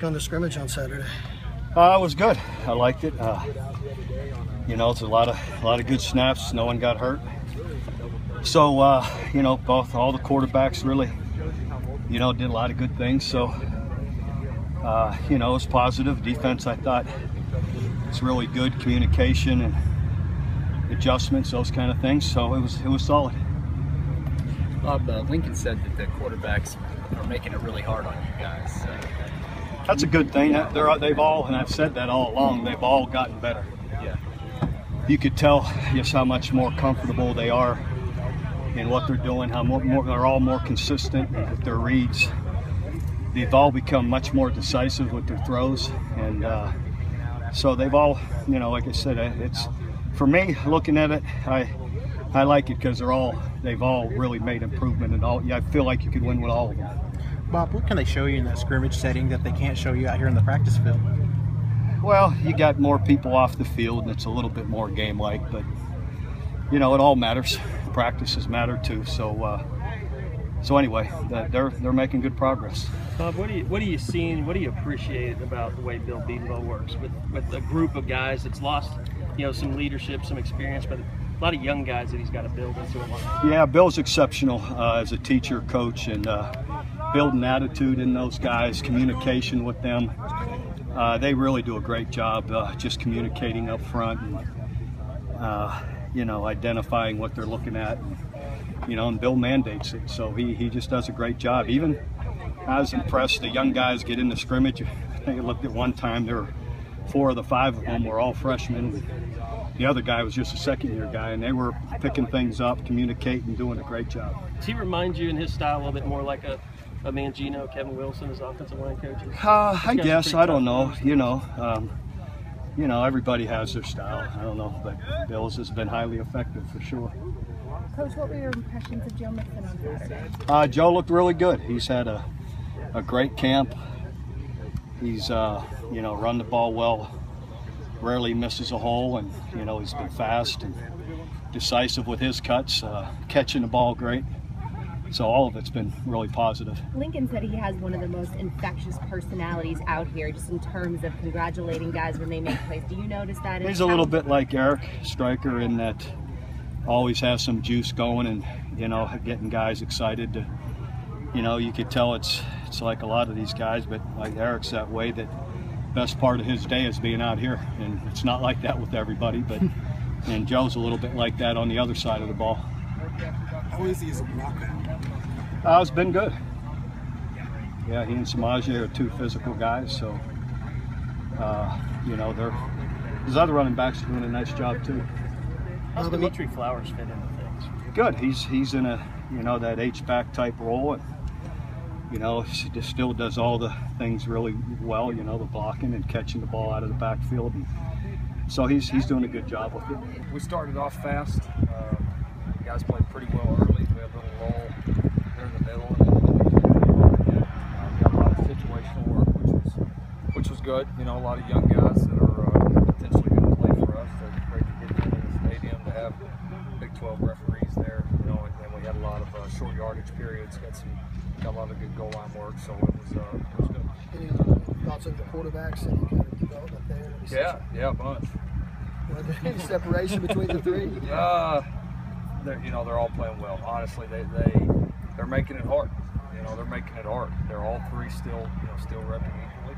effect on the scrimmage on Saturday? It was good. I liked it. You know, it's a lot of good snaps. No one got hurt. So you know, all the quarterbacks really, you know, did a lot of good things. So you know, it was positive. Defense, I thought, it's really good. Communication and adjustments, those kind of things. So it was solid. Bob, Lincoln said that the quarterbacks are making it really hard on you guys. That's a good thing. They've all, and I've said that all along, they've all gotten better. Yeah. You could tell just how much more comfortable they are in what they're doing, how they're all more consistent with their reads. They've all become much more decisive with their throws, and so they've all, you know, like I said, it's, for me, looking at it, I like it because they've all really made improvement, and all. Yeah, I feel like you could win with all of them. Bob, what can they show you in that scrimmage setting that they can't show you out here in the practice field? Well, you got more people off the field, and it's a little bit more game-like, but you know, it all matters. Practices matter too. So anyway, they're making good progress. Bob, what are you seeing? What do you appreciate about the way Bill Bedenbaugh works with a group of guys that's lost, you know, some leadership, some experience, but a lot of young guys that he's got to build into it? Yeah, Bill's exceptional as a teacher, coach, and building attitude in those guys, communication with them. They really do a great job just communicating up front and you know, identifying what they're looking at. And, you know, and Bill mandates it, so he just does a great job. Even I was impressed. The young guys get in the scrimmage. I think I looked at one time, there were 4 of the 5 of them were all freshmen. The other guy was just a second-year guy, and they were picking things up, communicating, doing a great job. Does he remind you in his style a little bit more like a Mangino, Kevin Wilson as offensive line coaches? I guess. I don't know. You know, everybody has their style. I don't know, but Bill's has been highly effective for sure. Coach, what were your impressions of Joe Mixon on Saturday? Joe looked really good. He's had a great camp. He's you know, run the ball well, rarely misses a hole, and you know, he's been fast and decisive with his cuts, catching the ball great. So all of it's been really positive. Lincoln said he has one of the most infectious personalities out here, just in terms of congratulating guys when they make plays. Do you notice that? He's a little bit like Eric Stryker in that always has some juice going, and you know, getting guys excited to, you know, you could tell it's like a lot of these guys, but like Eric's that way, that best part of his day is being out here, and it's not like that with everybody, but and Joe's a little bit like that on the other side of the ball. How is he as a blocker? It's been good. Yeah, he and Samaje are 2 physical guys, so you know, his other running backs are doing a nice job too. How's Dimitri Flowers fit into things? Good. He's in a, you know, that H-back type role, and you know, he just still does all the things really well. You know, the blocking and catching the ball out of the backfield, and so he's doing a good job with it. We started off fast. Guys played pretty well early. We had a little lull there in the middle, and got a lot of situational work, which was good. You know, a lot of young guys that are potentially going to play for us. So it's great to get them in the stadium, to have Big 12 referees there. You know, and then we had a lot of short yardage periods. Got a lot of good goal line work, so it was good. Any other thoughts on the quarterbacks and kind of development there? Yeah, a bunch. Was there any separation between the 3? You know, they're all playing well. Honestly, they're making it hard. You know, they're making it hard. They're all 3 still repping equally.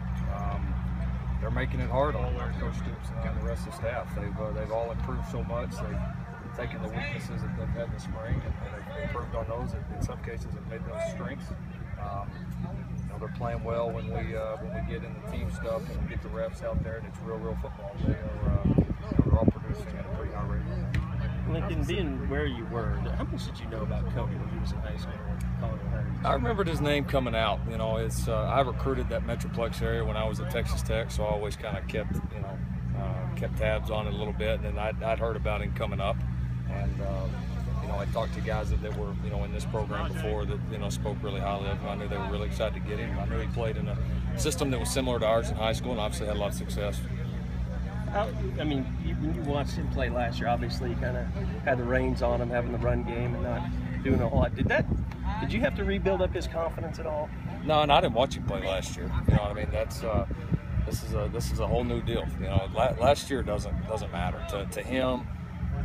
They're making it hard on Coach Stoops and the rest of the staff. They've all improved so much. They've taken the weaknesses that they've had in the spring, and they've improved on those. In some cases, have made those strengths. You know, they're playing well when we get into team stuff and we get the reps out there, and it's real football. They're all producing at a pretty high rate. Lincoln, being where you were, how much did you know about Cody when he was in high school? I remembered his name coming out. You know, it's I recruited that Metroplex area when I was at Texas Tech, so I always kind of kept tabs on it a little bit. And then I'd heard about him coming up, and you know, I talked to guys that were, you know, in this program before that, you know, spoke really highly of him. I knew they were really excited to get him. I knew he played in a system that was similar to ours in high school, and obviously had a lot of success. I mean, when you watched him play last year, obviously you kind of had the reins on him, having the run game and not doing a whole lot. Did Did you have to rebuild up his confidence at all? No, and I didn't watch him play last year. You know what I mean? That's this is a whole new deal. You know, last year doesn't matter to him,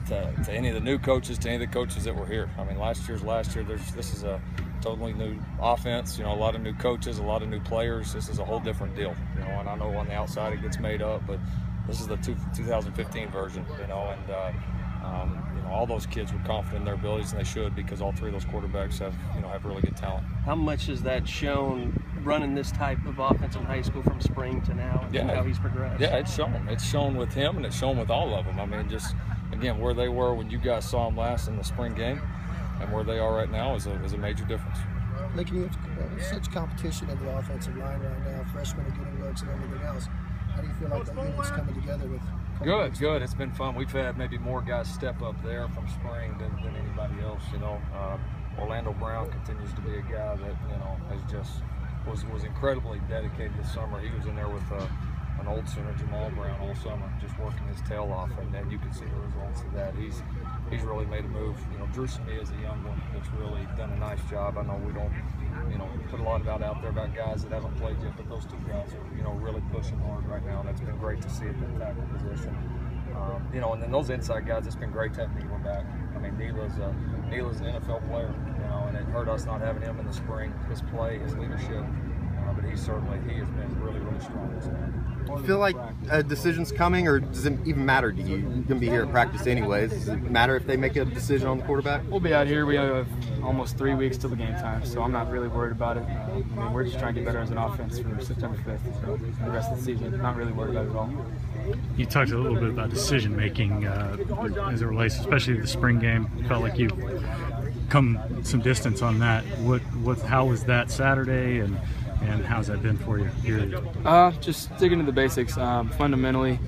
to any of the new coaches, to any of the coaches that were here. I mean, last year. This is a totally new offense. You know, a lot of new coaches, a lot of new players. This is a whole different deal. You know, and I know on the outside it gets made up, but this is the 2015 version. You know, and you know, all those kids were confident in their abilities, and they should, because all three of those quarterbacks have really good talent. How much has that shown running this type of offense in high school from spring to now, and how he's progressed? Yeah, it's shown. It's shown with him, and it's shown with all of them. I mean, just again, where they were when you guys saw them last in the spring game, and where they are right now is a major difference. Lincoln, you have such competition in the offensive line right now. Freshmen are getting looks and everything else. How do you feel like that unit's coming together with? Good. It's been fun. We've had maybe more guys step up there from spring than anybody else. You know, Orlando Brown continues to be a guy that, you know, has just was incredibly dedicated this summer. He was in there with an old center, Jamal Brown, all summer, just working his tail off, and then you can see the results of that. He's really made a move. You know, Drew Smith is a young one that's really done a nice job. I know we don't, you know, put a lot about out there about guys that haven't played yet, but those two guys are, you know, really pushing hard right now, and that's been great to see at the tackle position. You know, and then those inside guys, it's been great to have Neela back. I mean, Neela's an NFL player, you know, and it hurt us not having him in the spring. His play, his leadership, but he has been really strong this year. Do you feel like a decision's coming, or does it even matter to you? You're going to be here at practice anyways. Does it matter if they make a decision on the quarterback? We'll be out here. We have almost 3 weeks till the game time, so I'm not really worried about it. I mean, we're just trying to get better as an offense for September 5th, so the rest of the season. Not really worried about it at all. You talked a little bit about decision making as it relates, especially to the spring game. Felt like you've come some distance on that. How was that Saturday, and how's that been for you? Just sticking to the basics. Fundamentally,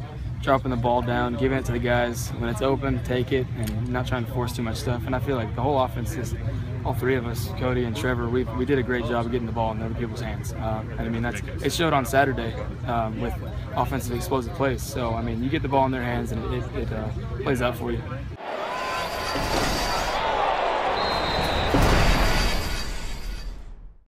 dropping the ball down, giving it to the guys when it's open, take it, and not trying to force too much stuff. And I feel like the whole offense is, all three of us, Cody and Trevor, we did a great job of getting the ball in other people's hands. And I mean, it showed on Saturday with offensive explosive plays. So I mean, you get the ball in their hands, and it plays out for you.